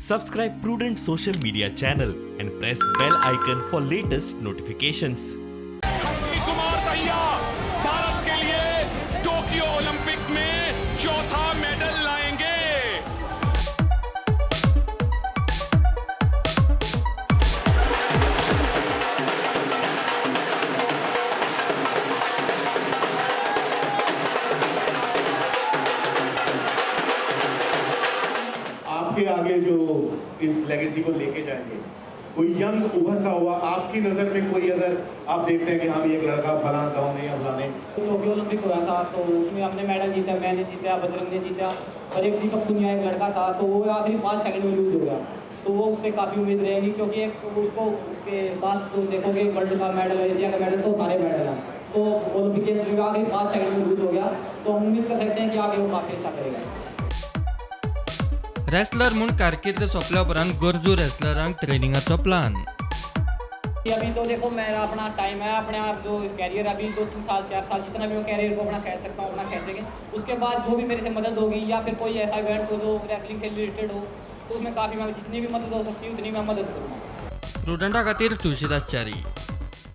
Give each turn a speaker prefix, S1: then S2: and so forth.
S1: Subscribe Prudent social media channel and press bell icon for latest notifications.
S2: Kumar Dahiya Bharat के लिए Tokyo Olympics में चौथा medal लाएंगे।
S3: आपके आगे जो इस लेगेसी को लेके जाएंगे, कोई यंग उभरता हुआ आपकी नजर में कोई अगर आप देखते हैं कि हाँ एक लड़का फलां गाँव में या फलाने
S4: टोक्यो ओलंपिक हुआ था तो उसमें हमने मेडल जीता, मैंने जीता, बजरंग ने जीता और एक दीपक पुनिया एक लड़का था तो वो आखिरी 5 सेकंड में लूज हो गया। तो वो उससे काफ़ी उम्मीद रहेगी क्योंकि एक उसको उसके पास तो देखोगे वर्ल्ड का मेडल, एशिया का मेडल तो सारे मेडल हैं। तो ओलंपिक गेम्स में आखिरी 5 सेकंड में लूज हो गया तो हम उम्मीद कर सकते हैं कि आगे वो काफ़ी अच्छा करेगा।
S5: रेसलर म्हणून कारकीर्द सोंपल्या उपरांत गरजू रेसलरांक ट्रेनिंगाचो प्लान।
S4: अभी तो देखो मेरा अपना टाइम है, अपने आप जो कैरियर अभी 2-3 साल 4 साल जितना भी मैं कैरियर को अपना खींच सकता हूँ अपना खींचेंगे। उसके बाद जो भी मेरे से मदद होगी या फिर कोई ऐसा इवेंट हो जो रेसलिंग से रिलेटेड हो तो उसमें काफ़ी मैं जितनी भी मदद हो सकती है उतनी मैं मदद करूँगा।
S5: प्रुडंटा खातीर तुळशीदास च्यारी।